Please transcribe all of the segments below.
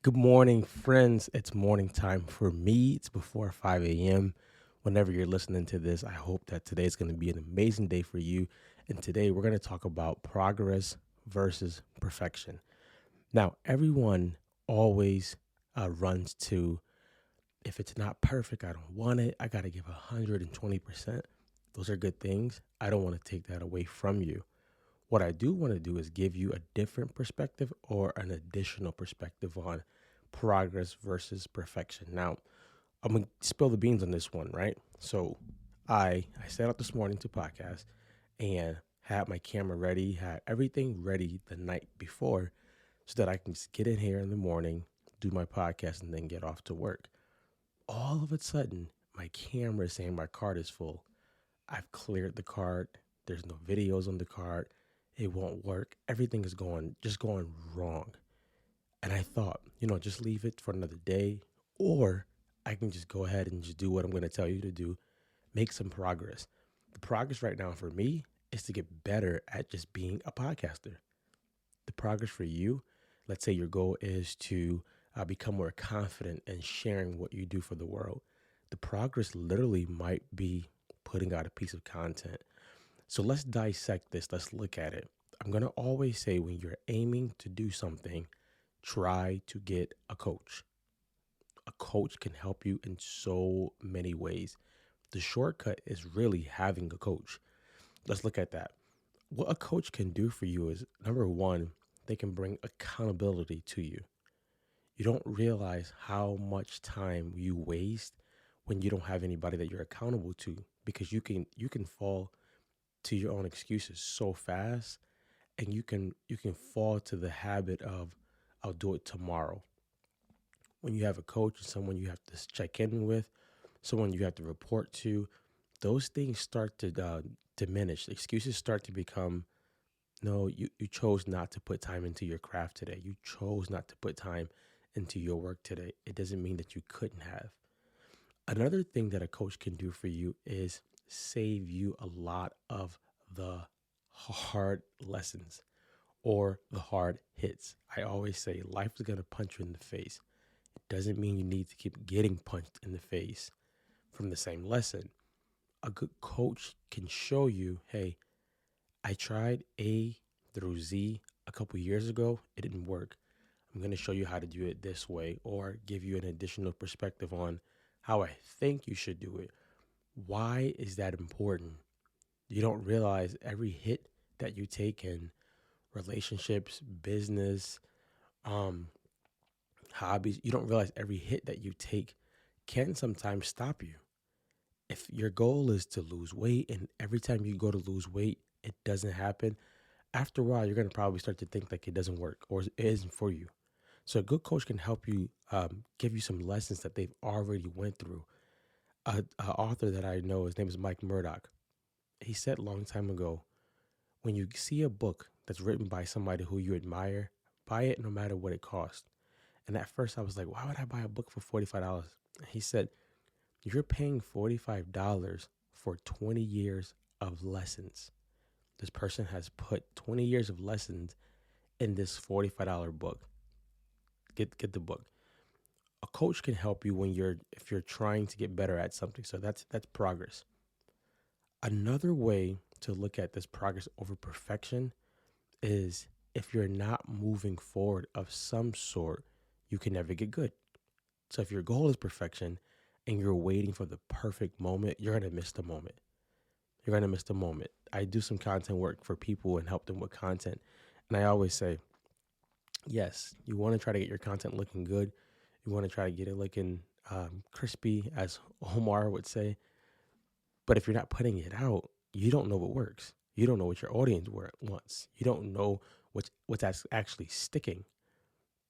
Good morning, friends. It's morning time for me. It's before 5 a.m. Whenever you're listening to this, I hope that today is going to be an amazing day for you. And today we're going to talk about progress versus perfection. Now, everyone always runs to, if it's not perfect, I don't want it. I got to give 120%. Those are good things. I don't want to take that away from you. What I do want to do is give you a different perspective or an additional perspective on progress versus perfection. Now, I'm gonna spill the beans on this one, right? So, I set out this morning to podcast and had my camera ready, had everything ready the night before, so that I can just get in here in the morning, do my podcast, and then get off to work. All of a sudden, my camera is saying my card is full. I've cleared the card. There's no videos on the card. It won't work. Everything is going wrong. And I thought, just leave it for another day, or I can just go ahead and just do what I'm going to tell you to do, make some progress. The progress right now for me is to get better at just being a podcaster. The progress for you, let's say your goal is to become more confident and sharing what you do for the world. The progress literally might be putting out a piece of content. So let's dissect this. Let's look at it. I'm going to always say when you're aiming to do something, try to get a coach. A coach can help you in so many ways. The shortcut is really having a coach. Let's look at that. What a coach can do for you is number one, they can bring accountability to you. You don't realize how much time you waste when you don't have anybody that you're accountable to because you can fall to your own excuses so fast and you can fall to the habit of I'll do it tomorrow. When you have a coach, someone you have to check in with, someone you have to report to, those things start to diminish. Excuses start to become no, you chose not to put time into your craft today. You chose not to put time into your work today. It doesn't mean that you couldn't have. Another thing that a coach can do for you is save you a lot of the hard lessons or the hard hits. I always say life is going to punch you in the face. It doesn't mean you need to keep getting punched in the face from the same lesson. A good coach can show you, hey, I tried A through Z a couple years ago. It didn't work. I'm going to show you how to do it this way or give you an additional perspective on how I think you should do it. Why is that important? You don't realize every hit that you take in relationships, business, um, hobbies, you don't realize every hit that you take can sometimes stop you. If your goal is to lose weight and every time you go to lose weight, it doesn't happen, after a while, you're going to probably start to think like it doesn't work or it isn't for you. So a good coach can help you give you some lessons that they've already went through. A author that I know, his name is Mike Murdoch. He said a long time ago, when you see a book that's written by somebody who you admire, buy it no matter what it costs. And at first I was like, why would I buy a book for $45? He said, you're paying $45 for 20 years of lessons. This person has put 20 years of lessons in this $45 book. Get the book. A coach can help you when if you're trying to get better at something. So that's progress. Another way to look at this progress over perfection is if you're not moving forward of some sort, you can never get good. So if your goal is perfection and you're waiting for the perfect moment, you're going to miss the moment. You're going to miss the moment. I do some content work for people and help them with content. And I always say, yes, you want to try to get your content looking good. You want to try to get it looking crispy, as Omar would say. But if you're not putting it out, you don't know what works. You don't know what your audience wants. You don't know what's actually sticking.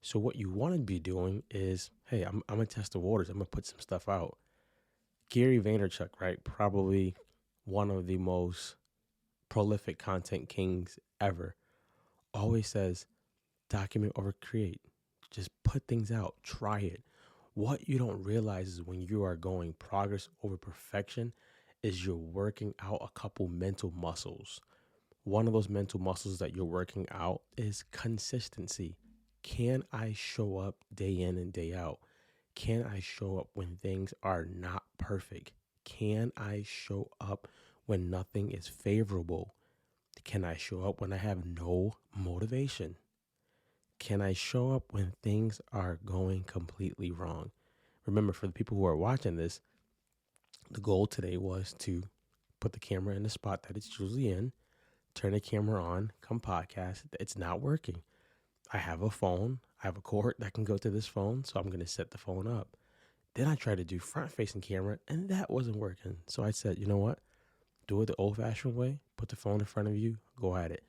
So what you want to be doing is, hey, I'm gonna test the waters. I'm gonna put some stuff out. Gary Vaynerchuk, right? Probably one of the most prolific content kings ever. Always says, document over create. Just put things out. Try it. What you don't realize is when you are going progress over perfection is you're working out a couple mental muscles. One of those mental muscles that you're working out is consistency. Can I show up day in and day out? Can I show up when things are not perfect? Can I show up when nothing is favorable? Can I show up when I have no motivation? Can I show up when things are going completely wrong? Remember, for the people who are watching this, the goal today was to put the camera in the spot that it's usually in, turn the camera on, come podcast. It's not working. I have a phone. I have a cord that can go to this phone, so I'm going to set the phone up. Then I tried to do front-facing camera, and that wasn't working. So I said, you know what? Do it the old-fashioned way. Put the phone in front of you. Go at it.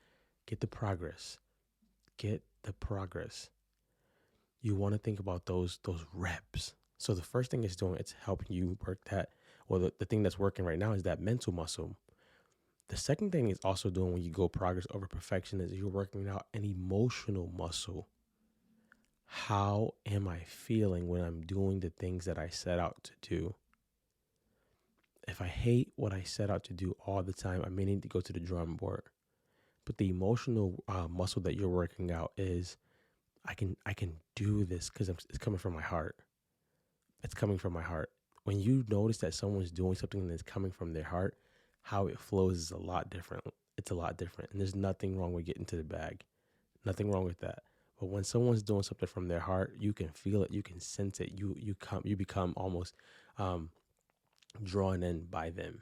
Get the progress. Get the progress. You want to think about those reps. So the first thing it's doing, it's helping you work that. Well, the thing that's working right now is that mental muscle. The second thing it's also doing when you go progress over perfection is you're working out an emotional muscle. How am I feeling when I'm doing the things that I set out to do? If I hate what I set out to do all the time, I may need to go to the drawing board. But the emotional muscle that you're working out is I can do this because it's coming from my heart. It's coming from my heart. When you notice that someone's doing something that's coming from their heart, how it flows is a lot different. It's a lot different. And there's nothing wrong with getting to the bag. Nothing wrong with that. But when someone's doing something from their heart, you can feel it, you can sense it. You become almost drawn in by them.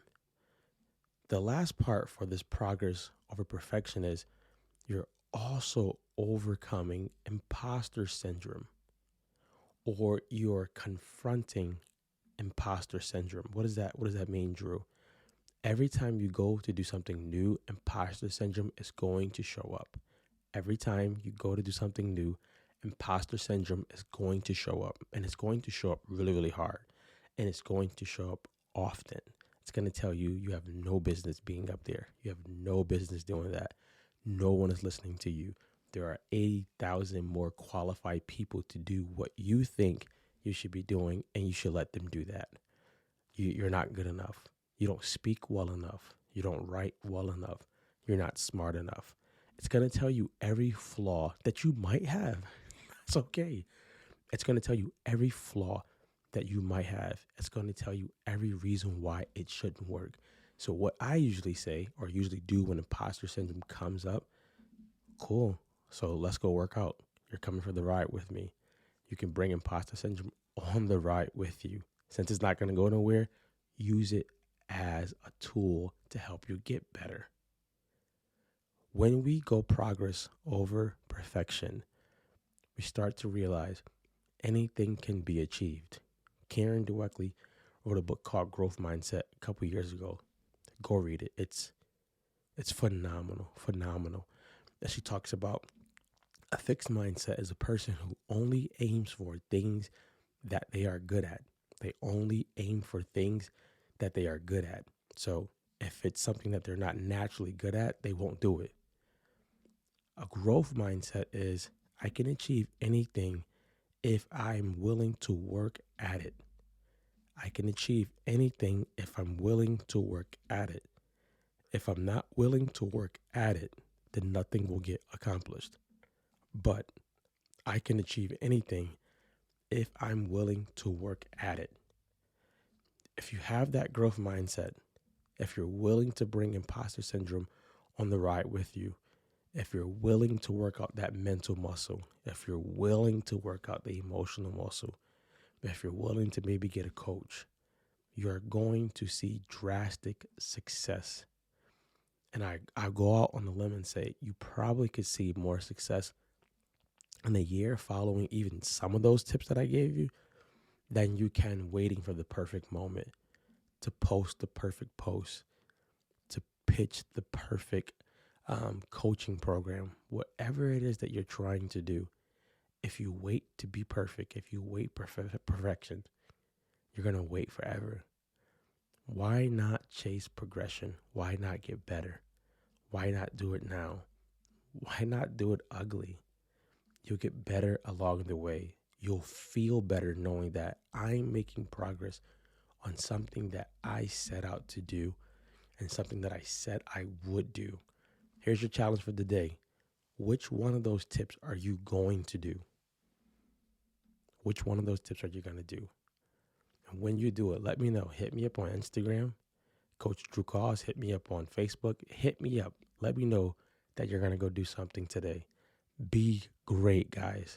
The last part for this progress over perfection is you're also overcoming imposter syndrome, or you're confronting imposter syndrome. What does that mean, Drew? Every time you go to do something new, imposter syndrome is going to show up. Every time you go to do something new, imposter syndrome is going to show up, and it's going to show up really, really hard, and it's going to show up often. It's going to tell you you have no business being up there. You have no business doing that. No one is listening to you. There are 80,000 more qualified people to do what you think you should be doing, and you should let them do that. You're not good enough. You don't speak well enough. You don't write well enough. You're not smart enough. It's going to tell you every flaw that you might have. That's okay. It's going to tell you every flaw that you might have. It's going to tell you every reason why it shouldn't work. So what I usually say or usually do when imposter syndrome comes up, cool. So let's go work out. You're coming for the ride with me. You can bring imposter syndrome on the ride with you. Since it's not going to go nowhere, use it as a tool to help you get better. When we go progress over perfection, we start to realize anything can be achieved. Karen Dweckly wrote a book called Growth Mindset a couple years ago. Go read it. It's phenomenal. And she talks about a fixed mindset is a person who only aims for things that they are good at. They only aim for things that they are good at. So if it's something that they're not naturally good at, they won't do it. A growth mindset is I can achieve anything if I'm willing to work at it. I can achieve anything if I'm willing to work at it. If I'm not willing to work at it, then nothing will get accomplished. But I can achieve anything if I'm willing to work at it. If you have that growth mindset, if you're willing to bring imposter syndrome on the ride with you, if you're willing to work out that mental muscle, if you're willing to work out the emotional muscle, if you're willing to maybe get a coach, you're going to see drastic success. And I go out on the limb and say you probably could see more success in a year following even some of those tips that I gave you than you can waiting for the perfect moment to post the perfect post, to pitch the perfect coaching program, whatever it is that you're trying to do. If you wait to be perfect, if you wait perfection, you're going to wait forever. Why not chase progression? Why not get better? Why not do it now? Why not do it ugly? You'll get better along the way. You'll feel better knowing that I'm making progress on something that I set out to do and something that I said I would do. Here's your challenge for the day. Which one of those tips are you going to do? Which one of those tips are you going to do? And when you do it, let me know. Hit me up on Instagram, Coach Drew Calls. Hit me up on Facebook. Hit me up. Let me know that you're going to go do something today. Be great, guys.